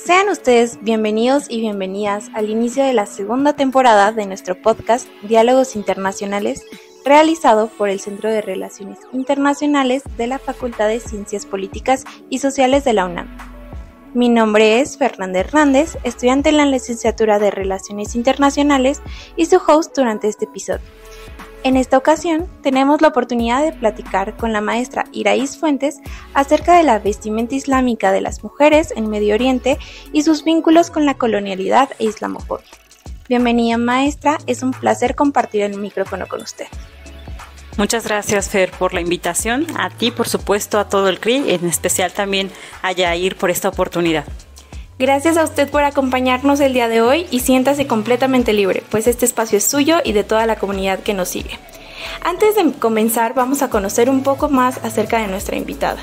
Sean ustedes bienvenidos y bienvenidas al inicio de la segunda temporada de nuestro podcast Diálogos Internacionales, realizado por el Centro de Relaciones Internacionales de la Facultad de Ciencias Políticas y Sociales de la UNAM. Mi nombre es Fernanda Hernández, estudiante en la licenciatura de Relaciones Internacionales y su host durante este episodio. En esta ocasión, tenemos la oportunidad de platicar con la maestra Iraís Fuentes acerca de la vestimenta islámica de las mujeres en Medio Oriente y sus vínculos con la colonialidad e islamofobia. Bienvenida, maestra, es un placer compartir el micrófono con usted. Muchas gracias, Fer, por la invitación, a ti, por supuesto, a todo el CRI, en especial también a Yair por esta oportunidad. Gracias a usted por acompañarnos el día de hoy y siéntase completamente libre, pues este espacio es suyo y de toda la comunidad que nos sigue. Antes de comenzar, vamos a conocer un poco más acerca de nuestra invitada.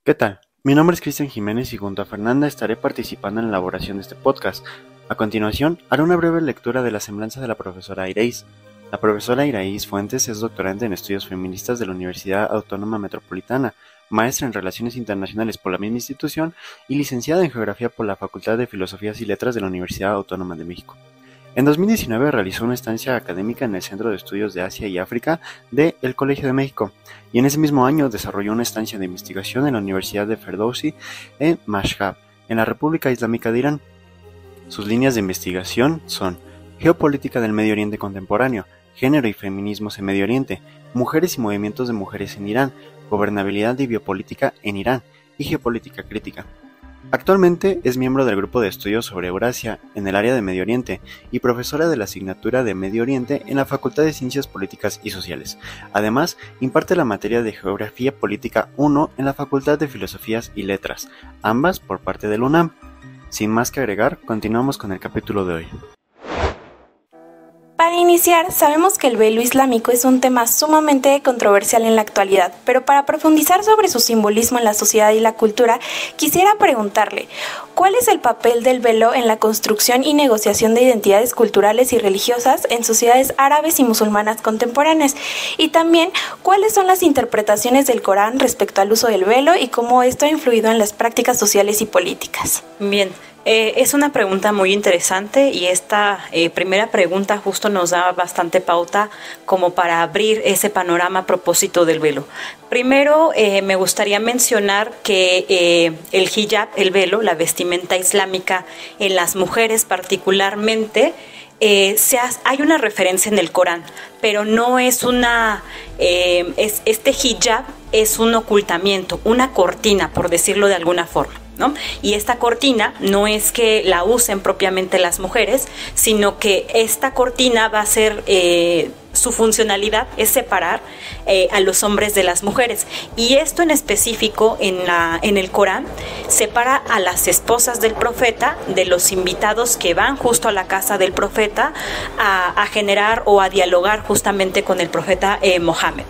¿Qué tal? Mi nombre es Cristian Jiménez y junto a Fernanda estaré participando en la elaboración de este podcast. A continuación, haré una breve lectura de la semblanza de la profesora Iraís. La profesora Iraís Fuentes es doctorante en estudios feministas de la Universidad Autónoma Metropolitana, maestra en Relaciones Internacionales por la misma institución y licenciada en Geografía por la Facultad de Filosofías y Letras de la Universidad Autónoma de México. En 2019 realizó una estancia académica en el Centro de Estudios de Asia y África de El Colegio de México, y en ese mismo año desarrolló una estancia de investigación en la Universidad de Ferdowsi en Mashhad, en la República Islámica de Irán. Sus líneas de investigación son Geopolítica del Medio Oriente Contemporáneo, Género y Feminismos en Medio Oriente, Mujeres y Movimientos de Mujeres en Irán, Gobernabilidad y Biopolítica en Irán y Geopolítica Crítica. Actualmente es miembro del Grupo de Estudios sobre Eurasia en el área de Medio Oriente y profesora de la asignatura de Medio Oriente en la Facultad de Ciencias Políticas y Sociales. Además, imparte la materia de Geografía Política 1 en la Facultad de Filosofías y Letras, ambas por parte del UNAM. Sin más que agregar, continuamos con el capítulo de hoy. Para iniciar, sabemos que el velo islámico es un tema sumamente controversial en la actualidad, pero para profundizar sobre su simbolismo en la sociedad y la cultura, quisiera preguntarle, ¿cuál es el papel del velo en la construcción y negociación de identidades culturales y religiosas en sociedades árabes y musulmanas contemporáneas? Y también, ¿cuáles son las interpretaciones del Corán respecto al uso del velo y cómo esto ha influido en las prácticas sociales y políticas? Bien. Es una pregunta muy interesante y esta primera pregunta justo nos da bastante pauta como para abrir ese panorama a propósito del velo. Primero, me gustaría mencionar que el hijab, el velo, la vestimenta islámica en las mujeres particularmente, hay una referencia en el Corán, pero no es este hijab es un ocultamiento, una cortina, por decirlo de alguna forma, ¿no? Y esta cortina no es que la usen propiamente las mujeres, sino que esta cortina va a ser, su funcionalidad es separar a los hombres de las mujeres. Y esto en específico en el Corán separa a las esposas del profeta de los invitados que van justo a la casa del profeta a generar o a dialogar justamente con el profeta Mohammed.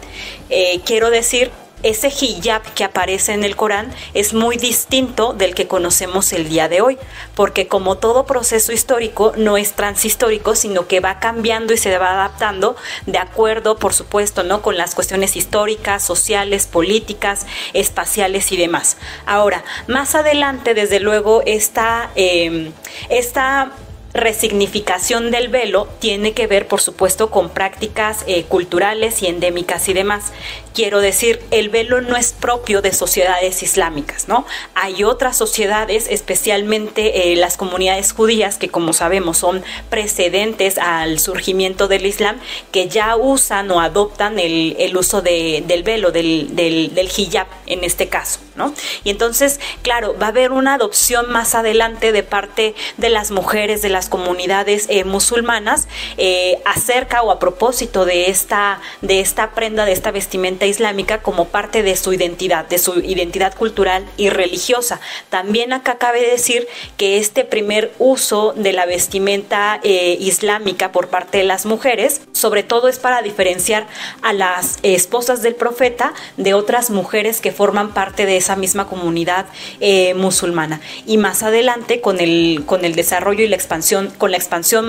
Quiero decir, ese hijab que aparece en el Corán es muy distinto del que conocemos el día de hoy, porque como todo proceso histórico no es transhistórico, sino que va cambiando y se va adaptando de acuerdo, por supuesto, ¿no?, con las cuestiones históricas, sociales, políticas, espaciales y demás. Ahora, más adelante, desde luego, esta resignificación del velo tiene que ver, por supuesto, con prácticas culturales y endémicas y demás. Quiero decir, el velo no es propio de sociedades islámicas, ¿no? Hay otras sociedades, especialmente las comunidades judías, que como sabemos son precedentes al surgimiento del Islam, que ya usan o adoptan el uso del velo, del hijab en este caso, ¿no? Y entonces, claro, va a haber una adopción más adelante de parte de las mujeres, de las comunidades musulmanas, acerca o a propósito de esta prenda, de esta vestimenta islámica como parte de su identidad cultural y religiosa. También acá cabe decir que este primer uso de la vestimenta islámica por parte de las mujeres sobre todo es para diferenciar a las esposas del profeta de otras mujeres que forman parte de esa misma comunidad musulmana. Y más adelante, con el desarrollo y la expansión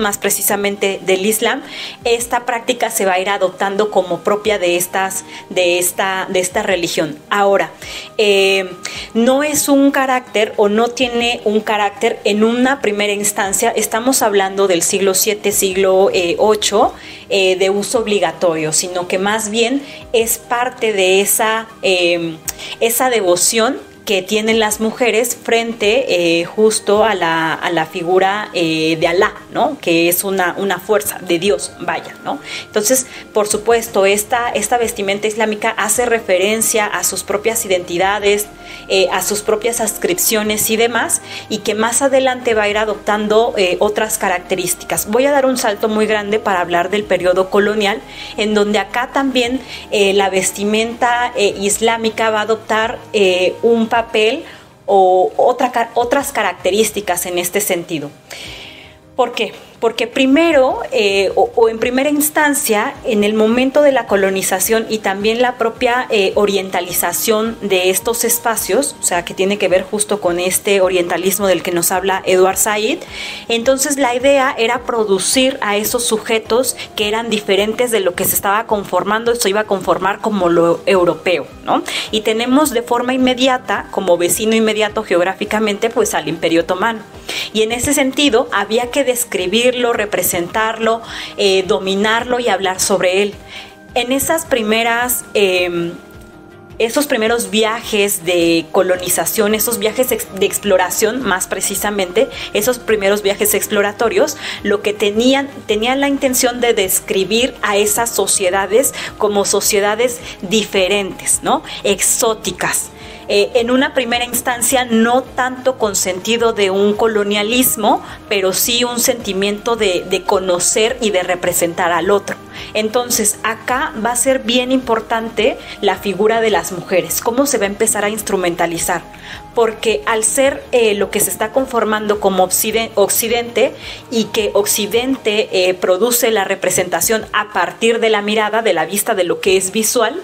más precisamente del Islam, esta práctica se va a ir adoptando como propia de esta religión. Ahora, no es un carácter o no tiene un carácter en una primera instancia. Estamos hablando del siglo VII, siglo VIII, de uso obligatorio, sino que más bien es parte de esa devoción que tienen las mujeres frente justo a la figura de Alá, ¿no? Que es una fuerza de Dios, vaya, ¿no? Entonces, por supuesto, esta vestimenta islámica hace referencia a sus propias identidades, a sus propias adscripciones y demás, y que más adelante va a ir adoptando otras características. Voy a dar un salto muy grande para hablar del periodo colonial, en donde acá también la vestimenta islámica va a adoptar un papel o otras características en este sentido. ¿Por qué? Porque primero, o en primera instancia, en el momento de la colonización y también la propia orientalización de estos espacios, o sea, que tiene que ver justo con este orientalismo del que nos habla Edward Said, entonces la idea era producir a esos sujetos que eran diferentes de lo que se estaba conformando, se iba a conformar como lo europeo, ¿no? Y tenemos de forma inmediata, como vecino inmediato geográficamente, pues al Imperio Otomano. Y en ese sentido había que describirlo, representarlo, dominarlo y hablar sobre él. En esos primeros viajes de colonización, esos viajes de exploración, más precisamente, esos primeros viajes exploratorios, lo que tenían la intención de describir a esas sociedades como sociedades diferentes, ¿no? Exóticas. En una primera instancia no tanto con sentido de un colonialismo, pero sí un sentimiento de conocer y de representar al otro. Entonces acá va a ser bien importante la figura de las mujeres, cómo se va a empezar a instrumentalizar, porque al ser lo que se está conformando como Occidente y que Occidente produce la representación a partir de la mirada, de la vista, de lo que es visual.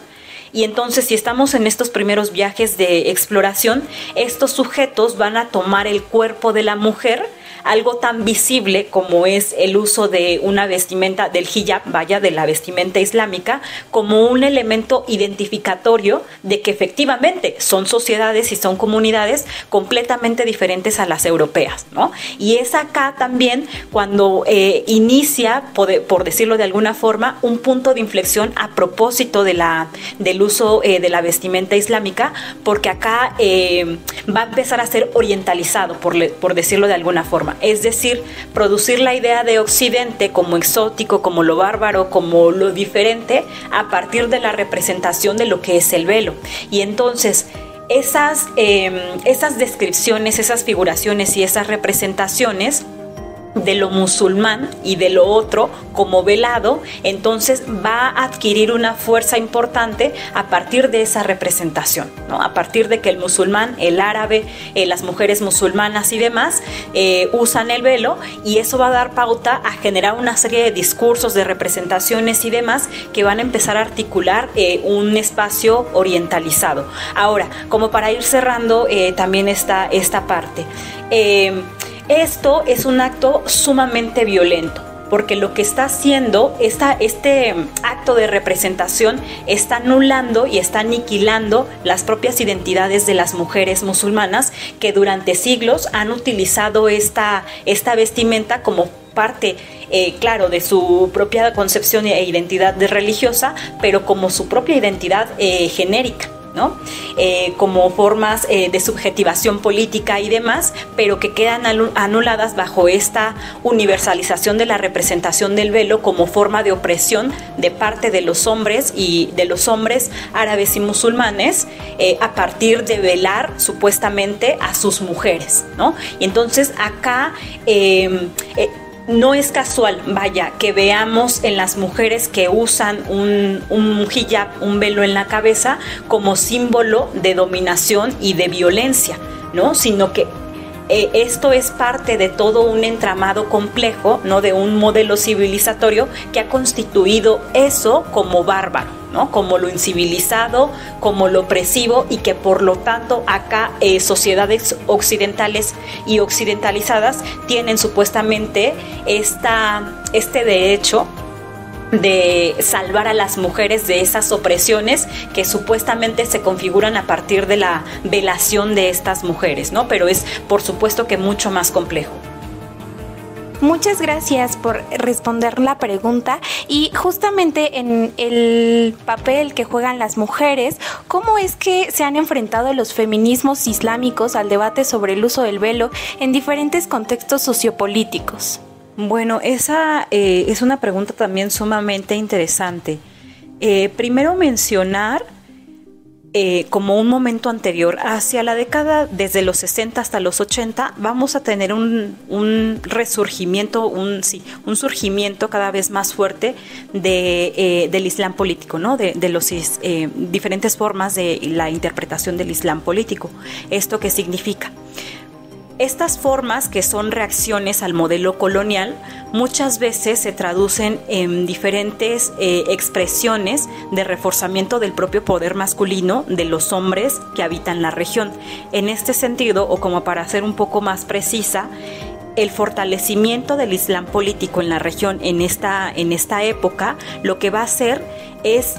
Y entonces, si estamos en estos primeros viajes de exploración, estos sujetos van a tomar el cuerpo de la mujer, algo tan visible como es el uso de una vestimenta, del hijab, vaya, de la vestimenta islámica, como un elemento identificatorio de que efectivamente son sociedades y son comunidades completamente diferentes a las europeas, ¿no? Y es acá también cuando inicia, por decirlo de alguna forma, un punto de inflexión a propósito del uso de la vestimenta islámica, porque acá va a empezar a ser orientalizado, por decirlo de alguna forma. Es decir, producir la idea de Occidente como exótico, como lo bárbaro, como lo diferente, a partir de la representación de lo que es el velo. Y entonces esas descripciones, esas figuraciones y esas representaciones de lo musulmán y de lo otro como velado, entonces va a adquirir una fuerza importante a partir de esa representación, ¿no? A partir de que el musulmán, el árabe, las mujeres musulmanas y demás usan el velo, y eso va a dar pauta a generar una serie de discursos, de representaciones y demás que van a empezar a articular un espacio orientalizado. Ahora, como para ir cerrando también esta parte, esto es un acto sumamente violento, porque lo que está haciendo este acto de representación está anulando y está aniquilando las propias identidades de las mujeres musulmanas que durante siglos han utilizado esta vestimenta como parte, claro, de su propia concepción e identidad religiosa, pero como su propia identidad genérica, ¿no? Como formas de subjetivación política y demás, pero que quedan anuladas bajo esta universalización de la representación del velo como forma de opresión de parte de los hombres y de los hombres árabes y musulmanes a partir de velar supuestamente a sus mujeres, ¿no? Y entonces acá no es casual, vaya, que veamos en las mujeres que usan un hijab, un velo en la cabeza, como símbolo de dominación y de violencia, ¿no? Sino que esto es parte de todo un entramado complejo, ¿no? De un modelo civilizatorio que ha constituido eso como bárbaro, ¿no? Como lo incivilizado, como lo opresivo, y que por lo tanto acá sociedades occidentales y occidentalizadas tienen supuestamente este derecho de salvar a las mujeres de esas opresiones que supuestamente se configuran a partir de la violación de estas mujeres, ¿no? Pero es por supuesto que mucho más complejo. Muchas gracias por responder la pregunta, y justamente en el papel que juegan las mujeres, ¿cómo es que se han enfrentado los feminismos islámicos al debate sobre el uso del velo en diferentes contextos sociopolíticos? Bueno, esa es una pregunta también sumamente interesante. Primero mencionar, como un momento anterior, hacia la década desde los 60 hasta los 80, vamos a tener un resurgimiento, un surgimiento cada vez más fuerte del Islam político, ¿no? De los diferentes formas de la interpretación del Islam político. ¿Esto qué significa? Estas formas, que son reacciones al modelo colonial, muchas veces se traducen en diferentes expresiones de reforzamiento del propio poder masculino de los hombres que habitan la región. En este sentido, o como para ser un poco más precisa, el fortalecimiento del Islam político en la región en esta época, lo que va a hacer es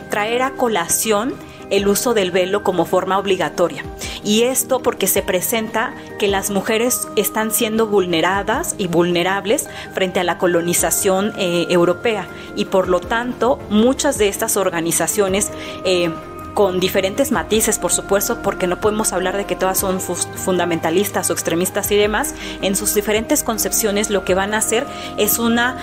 traer a colación el uso del velo como forma obligatoria. Y esto porque se presenta que las mujeres están siendo vulneradas y vulnerables frente a la colonización europea, y por lo tanto muchas de estas organizaciones, con diferentes matices, por supuesto, porque no podemos hablar de que todas son fundamentalistas o extremistas y demás, en sus diferentes concepciones lo que van a hacer es una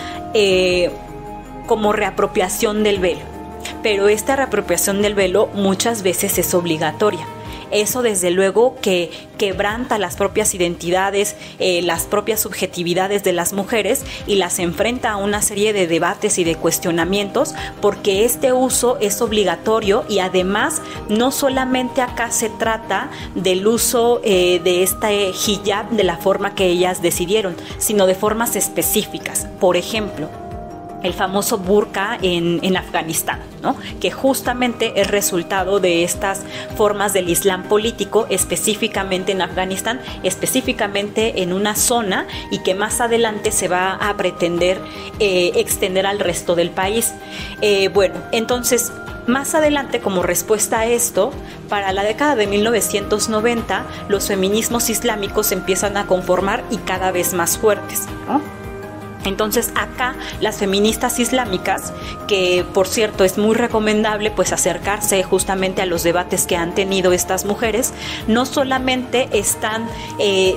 como reapropiación del velo. Pero esta reapropiación del velo muchas veces es obligatoria. Eso desde luego que quebranta las propias identidades, las propias subjetividades de las mujeres, y las enfrenta a una serie de debates y de cuestionamientos, porque este uso es obligatorio. Y además no solamente acá se trata del uso de este hijab de la forma que ellas decidieron, sino de formas específicas. Por ejemplo, el famoso burka en Afganistán, ¿no? Que justamente es resultado de estas formas del Islam político, específicamente en Afganistán, específicamente en una zona, y que más adelante se va a pretender extender al resto del país. Bueno, entonces, más adelante, como respuesta a esto, para la década de 1990, los feminismos islámicos se empiezan a conformar y cada vez más fuertes, ¿no? Entonces acá las feministas islámicas, que por cierto es muy recomendable pues acercarse justamente a los debates que han tenido estas mujeres, no solamente están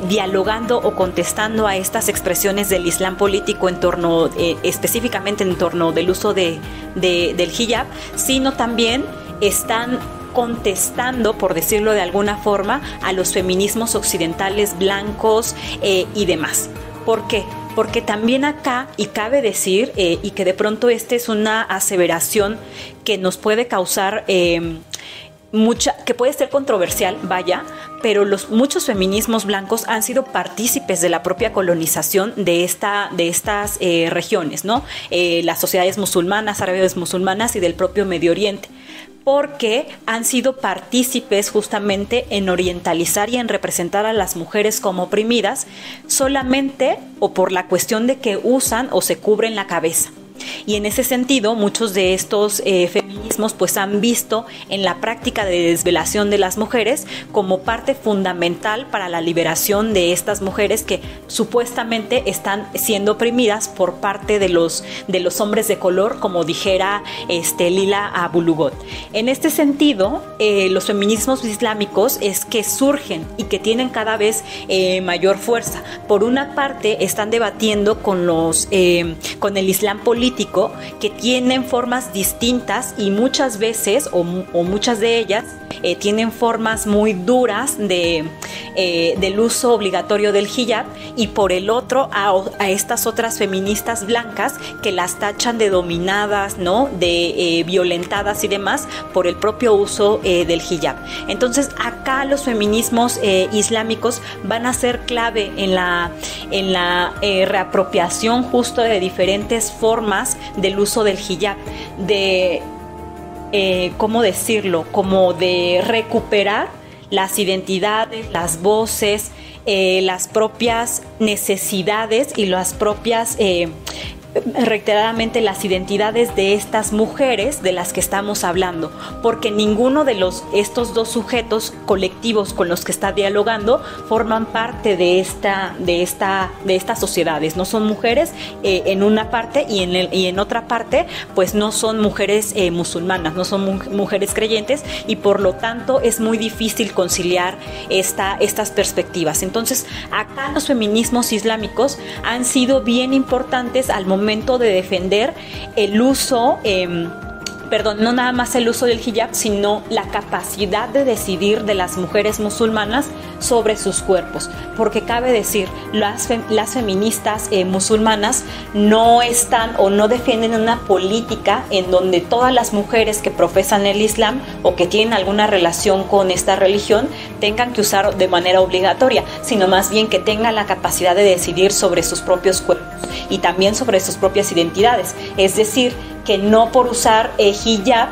dialogando o contestando a estas expresiones del Islam político en torno, específicamente en torno del uso del hijab, sino también están contestando, por decirlo de alguna forma, a los feminismos occidentales blancos y demás. ¿Por qué? Porque también acá, y cabe decir, y que de pronto esta es una aseveración que nos puede causar que puede ser controversial, vaya, pero muchos feminismos blancos han sido partícipes de la propia colonización de estas regiones, ¿no? Las sociedades musulmanas, árabes musulmanas y del propio Medio Oriente, porque han sido partícipes justamente en orientalizar y en representar a las mujeres como oprimidas solamente o por la cuestión de que usan o se cubren la cabeza. Y en ese sentido, muchos de estos feminismos pues han visto en la práctica de desvelación de las mujeres como parte fundamental para la liberación de estas mujeres que supuestamente están siendo oprimidas por parte de los hombres de color, como dijera Lila Abulugot. En este sentido, los feminismos islámicos es que surgen y que tienen cada vez mayor fuerza. Por una parte, están debatiendo con el Islam político, que tienen formas distintas y muchas veces o muchas de ellas tienen formas muy duras del uso obligatorio del hijab, y por el otro a estas otras feministas blancas que las tachan de dominadas, ¿no? De violentadas y demás por el propio uso del hijab. Entonces acá los feminismos islámicos van a ser clave en la reapropiación justo de diferentes formas del uso del hijab, de ¿cómo decirlo? Como de recuperar las identidades, las voces, las propias necesidades y las propias reiteradamente las identidades de estas mujeres de las que estamos hablando, porque ninguno de estos dos sujetos colectivos con los que está dialogando forman parte de estas sociedades. No son mujeres en una parte y en otra parte pues no son mujeres musulmanas, no son mujeres creyentes, y por lo tanto es muy difícil conciliar estas perspectivas. Entonces acá los feminismos islámicos han sido bien importantes al momento de defender el uso, no nada más el uso del hijab, sino la capacidad de decidir de las mujeres musulmanas sobre sus cuerpos, porque cabe decir, las feministas musulmanas no están o no defienden una política en donde todas las mujeres que profesan el Islam o que tienen alguna relación con esta religión tengan que usar de manera obligatoria, sino más bien que tengan la capacidad de decidir sobre sus propios cuerpos y también sobre sus propias identidades. Es decir, que no por usar hijab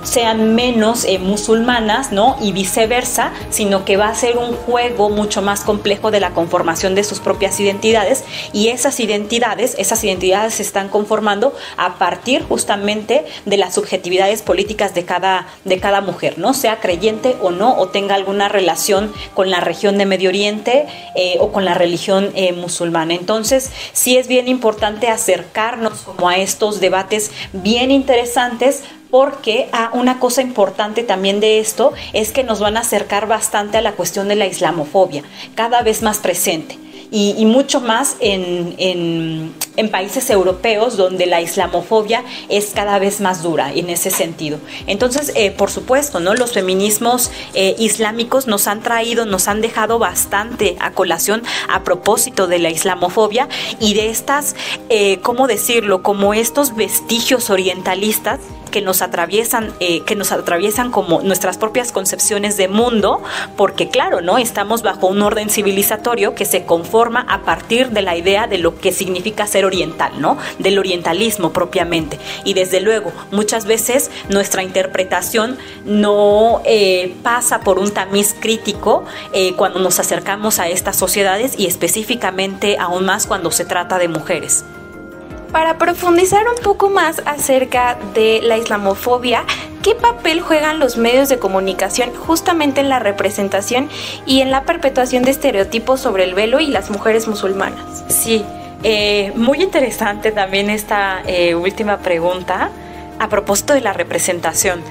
sean menos musulmanas, ¿no? Y viceversa, sino que va a ser un juego mucho más complejo de la conformación de sus propias identidades, y esas identidades se están conformando a partir justamente de las subjetividades políticas de cada mujer, ¿no? Sea creyente o no, o tenga alguna relación con la región de Medio Oriente o con la religión musulmana. Entonces sí es bien importante acercarnos como a estos debates bien interesantes, porque una cosa importante también de esto es que nos van a acercar bastante a la cuestión de la islamofobia, cada vez más presente, y mucho más en países europeos donde la islamofobia es cada vez más dura en ese sentido. Entonces, por supuesto, ¿no? Los feminismos islámicos nos han dejado bastante a colación a propósito de la islamofobia y de estas, ¿cómo decirlo? Como estos vestigios orientalistas que nos atraviesan como nuestras propias concepciones de mundo, porque claro, ¿no? Estamos bajo un orden civilizatorio que se conforma a partir de la idea de lo que significa ser oriental, ¿no? Del orientalismo propiamente. Y desde luego, muchas veces nuestra interpretación no pasa por un tamiz crítico cuando nos acercamos a estas sociedades, y específicamente aún más cuando se trata de mujeres. Para profundizar un poco más acerca de la islamofobia, ¿qué papel juegan los medios de comunicación justamente en la representación y en la perpetuación de estereotipos sobre el velo y las mujeres musulmanas? Sí, muy interesante también esta última pregunta a propósito de la representación.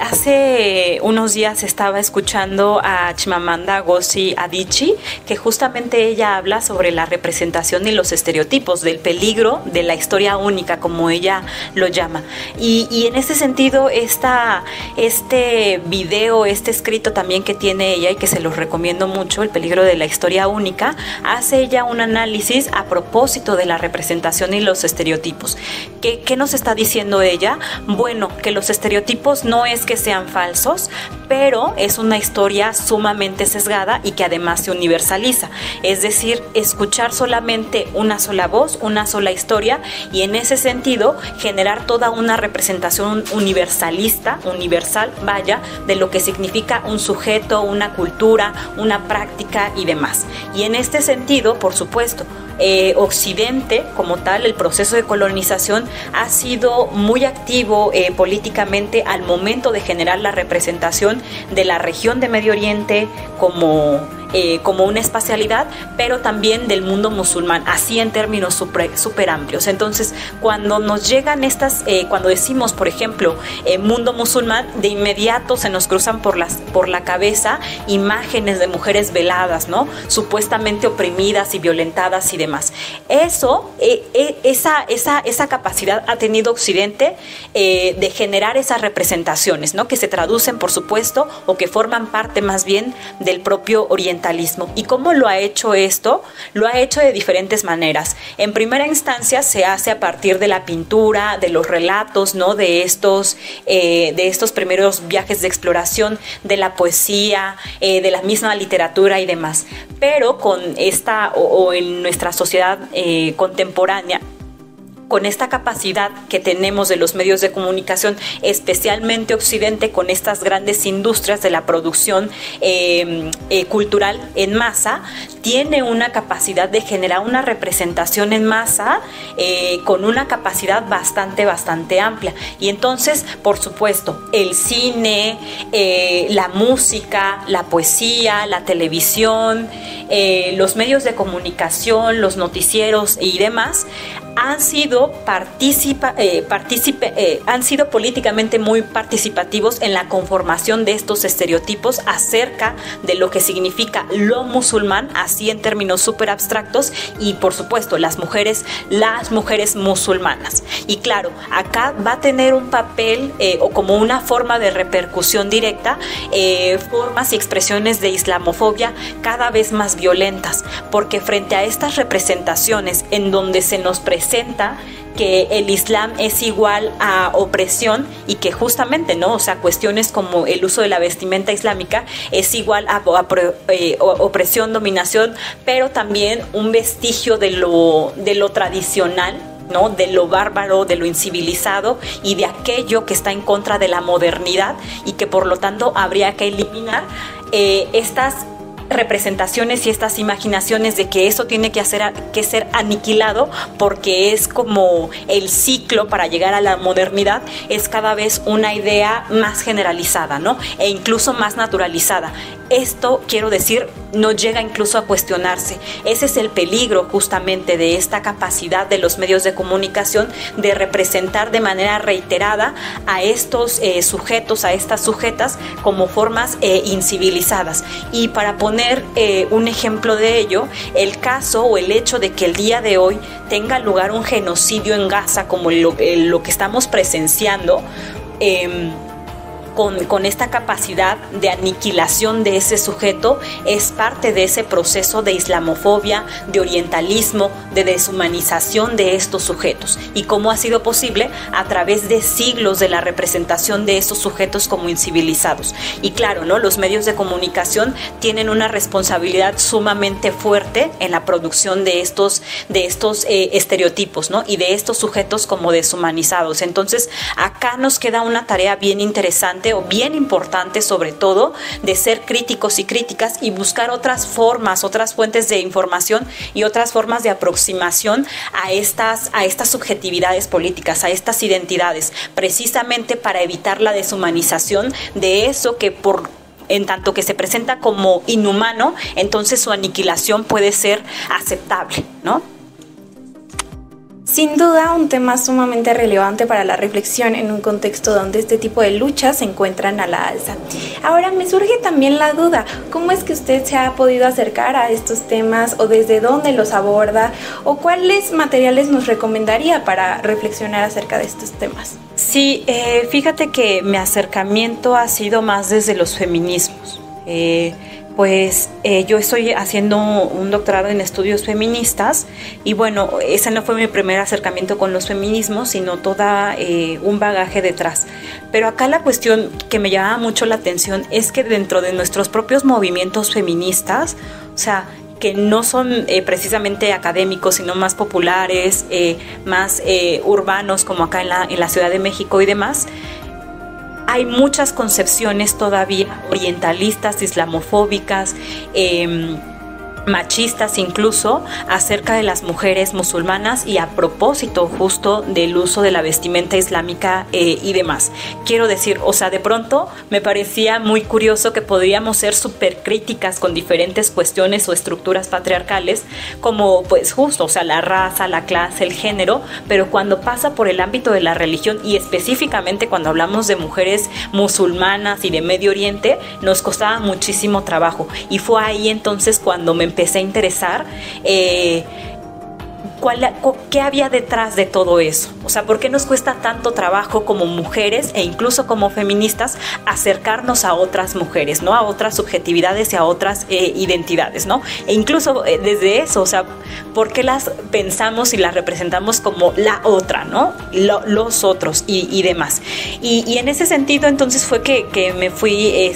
Hace unos días estaba escuchando a Chimamanda Ngozi Adichie, que justamente ella habla sobre la representación y los estereotipos, del peligro de la historia única, como ella lo llama. Y en ese sentido, este video, este escrito también que tiene ella, y que se los recomiendo mucho, El peligro de la historia única, hace ella un análisis a propósito de la representación y los estereotipos. ¿Qué nos está diciendo ella? Bueno, que los estereotipos no es que sean falsos, pero es una historia sumamente sesgada y que además se universaliza. Es decir, escuchar solamente una sola voz, una sola historia, y en ese sentido generar toda una representación universal, de lo que significa un sujeto, una cultura, una práctica y demás. Y en este sentido, por supuesto, Occidente como tal, el proceso de colonización ha sido muy activo políticamente al momento de generar la representación de la región de Medio Oriente como como una espacialidad, pero también del mundo musulmán, así en términos súper amplios. Entonces, cuando nos llegan cuando decimos, por ejemplo, mundo musulmán, de inmediato se nos cruzan por la cabeza imágenes de mujeres veladas, ¿no? Supuestamente oprimidas y violentadas y demás. Esa capacidad ha tenido Occidente de generar esas representaciones, ¿no? Que se traducen, por supuesto, o que forman parte más bien del propio orientalismo. ¿Y cómo lo ha hecho esto? Lo ha hecho de diferentes maneras. En primera instancia se hace a partir de la pintura, de los relatos, ¿no? De estos primeros viajes de exploración, de la poesía, de la misma literatura y demás. Pero con en nuestra sociedad contemporánea, con esta capacidad que tenemos de los medios de comunicación, especialmente Occidente, con estas grandes industrias de la producción cultural en masa, tiene una capacidad de generar una representación en masa con una capacidad bastante amplia. Y entonces, por supuesto, el cine, la música, la poesía, la televisión, los medios de comunicación, los noticieros y demás, han sido políticamente muy participativos en la conformación de estos estereotipos acerca de lo que significa lo musulmán, así en términos súper abstractos, y por supuesto las mujeres musulmanas. Y claro, acá va a tener un papel o como una forma de repercusión directa, formas y expresiones de islamofobia cada vez más violentas, porque frente a estas representaciones en donde se nos presenta que el Islam es igual a opresión y que justamente, ¿no? O sea, cuestiones como el uso de la vestimenta islámica es igual a opresión, dominación, pero también un vestigio de lo tradicional, ¿no? De lo bárbaro, de lo incivilizado y de aquello que está en contra de la modernidad, y que por lo tanto habría que eliminar estas representaciones y estas imaginaciones de que eso tiene que ser aniquilado, porque es como el ciclo para llegar a la modernidad. Es cada vez una idea más generalizada, ¿no? E incluso más naturalizada. Esto, quiero decir, no llega incluso a cuestionarse. Ese es el peligro justamente de esta capacidad de los medios de comunicación de representar de manera reiterada a estos sujetos, a estas sujetas, como formas incivilizadas. Y para poner un ejemplo de ello, el caso o el hecho de que el día de hoy tenga lugar un genocidio en Gaza, como lo que estamos presenciando, con esta capacidad de aniquilación de ese sujeto, es parte de ese proceso de islamofobia, de orientalismo, de deshumanización de estos sujetos. ¿Y cómo ha sido posible? A través de siglos de la representación de esos sujetos como incivilizados. Y claro, ¿no? Los medios de comunicación tienen una responsabilidad sumamente fuerte en la producción de estos estereotipos, ¿no? Y de estos sujetos como deshumanizados. Entonces, acá nos queda una tarea bien interesante, o bien importante, sobre todo, de ser críticos y críticas y buscar otras formas, otras fuentes de información y otras formas de aproximación a estas subjetividades políticas, a estas identidades, precisamente para evitar la deshumanización de eso que en tanto que se presenta como inhumano, entonces su aniquilación puede ser aceptable, ¿no? Sin duda, un tema sumamente relevante para la reflexión en un contexto donde este tipo de luchas se encuentran a la alza. Ahora me surge también la duda, ¿cómo es que usted se ha podido acercar a estos temas, o desde dónde los aborda, o cuáles materiales nos recomendaría para reflexionar acerca de estos temas? Sí, fíjate que mi acercamiento ha sido más desde los feminismos. Yo estoy haciendo un doctorado en estudios feministas, y bueno, ese no fue mi primer acercamiento con los feminismos, sino toda un bagaje detrás. Pero acá la cuestión que me llama mucho la atención es que dentro de nuestros propios movimientos feministas, o sea, que no son precisamente académicos, sino más populares, más urbanos, como acá en la Ciudad de México y demás, hay muchas concepciones todavía orientalistas, islamofóbicas, machistas incluso acerca de las mujeres musulmanas y a propósito justo del uso de la vestimenta islámica y demás. Quiero decir, o sea, de pronto me parecía muy curioso que podríamos ser súper críticas con diferentes cuestiones o estructuras patriarcales como pues justo, o sea, la raza, la clase, el género, pero cuando pasa por el ámbito de la religión y específicamente cuando hablamos de mujeres musulmanas y de Medio Oriente, nos costaba muchísimo trabajo y fue ahí entonces cuando me empecé a interesar ¿qué había detrás de todo eso? O sea, ¿por qué nos cuesta tanto trabajo como mujeres e incluso como feministas acercarnos a otras mujeres, ¿no? A otras subjetividades y a otras identidades, ¿no? E incluso desde eso, o sea, ¿por qué las pensamos y las representamos como la otra, ¿no? Los otros y demás. Y en ese sentido, entonces fue que me fui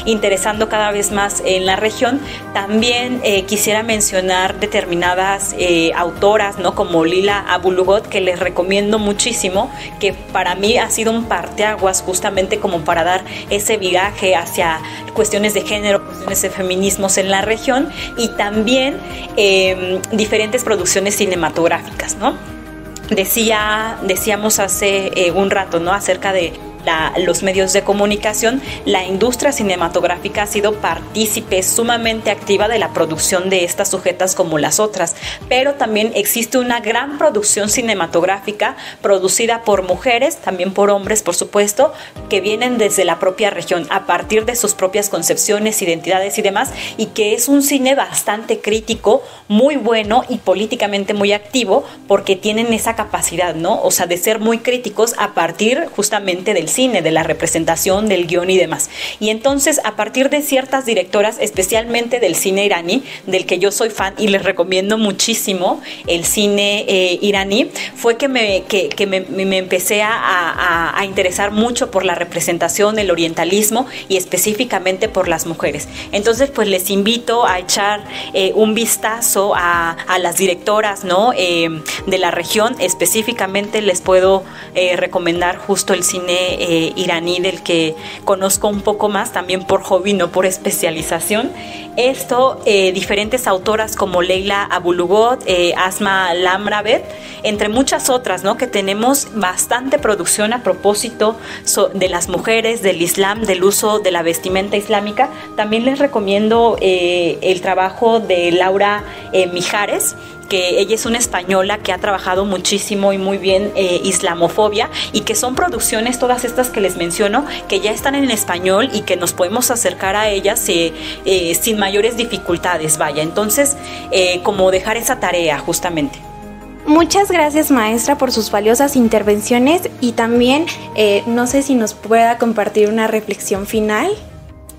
interesando cada vez más en la región. También quisiera mencionar determinadas autoras, ¿no? Como Leila Abu-Lughod, que les recomiendo muchísimo, que para mí ha sido un parteaguas justamente como para dar ese viraje hacia cuestiones de género, cuestiones de feminismos en la región y también diferentes producciones cinematográficas, ¿no? Decíamos hace un rato, ¿no? Acerca de los medios de comunicación, la industria cinematográfica ha sido partícipe sumamente activa de la producción de estas sujetas como las otras, pero también existe una gran producción cinematográfica producida por mujeres, también por hombres, por supuesto, que vienen desde la propia región, a partir de sus propias concepciones, identidades y demás, y que es un cine bastante crítico, muy bueno y políticamente muy activo, porque tienen esa capacidad, ¿no? O sea, de ser muy críticos a partir justamente del cine, de la representación, del guión y demás. Y entonces, a partir de ciertas directoras, especialmente del cine iraní, del que yo soy fan y les recomiendo muchísimo el cine iraní, fue que me empecé a interesar mucho por la representación, el orientalismo y específicamente por las mujeres. Entonces, pues les invito a echar un vistazo a las directoras, ¿no? De la región. Específicamente les puedo recomendar justo el cine iraní, del que conozco un poco más, también por hobby, no por especialización. Diferentes autoras como Leila Abu-Lughod, Asma Lamravet, entre muchas otras, ¿no? Que tenemos bastante producción a propósito de las mujeres, del Islam, del uso de la vestimenta islámica. También les recomiendo el trabajo de Laura Mijares, que ella es una española que ha trabajado muchísimo y muy bien islamofobia, y que son producciones, todas estas que les menciono, que ya están en español y que nos podemos acercar a ellas sin mayores dificultades, vaya. Entonces, como dejar esa tarea justamente. Muchas gracias, maestra, por sus valiosas intervenciones y también no sé si nos pueda compartir una reflexión final.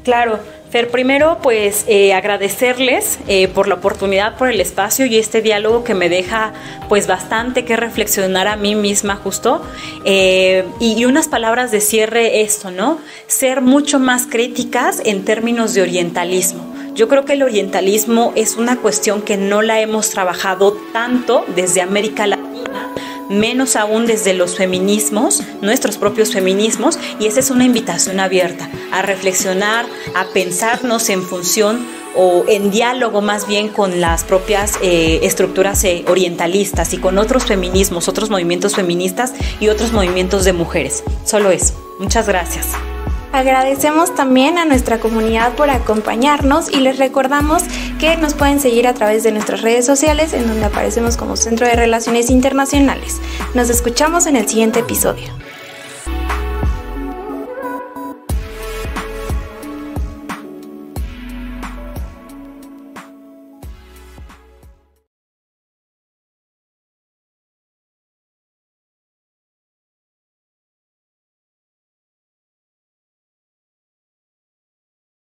Claro, Fer, primero pues agradecerles por la oportunidad, por el espacio y este diálogo que me deja pues bastante que reflexionar a mí misma justo, y unas palabras de cierre, esto, ¿no? Ser mucho más críticas en términos de orientalismo. Yo creo que el orientalismo es una cuestión que no la hemos trabajado tanto desde América Latina, menos aún desde los feminismos, nuestros propios feminismos, y esa es una invitación abierta a reflexionar, a pensarnos en función o en diálogo más bien con las propias estructuras orientalistas y con otros feminismos, otros movimientos feministas y otros movimientos de mujeres. Solo eso. Muchas gracias. Agradecemos también a nuestra comunidad por acompañarnos y les recordamos que nos pueden seguir a través de nuestras redes sociales, en donde aparecemos como Centro de Relaciones Internacionales. Nos escuchamos en el siguiente episodio.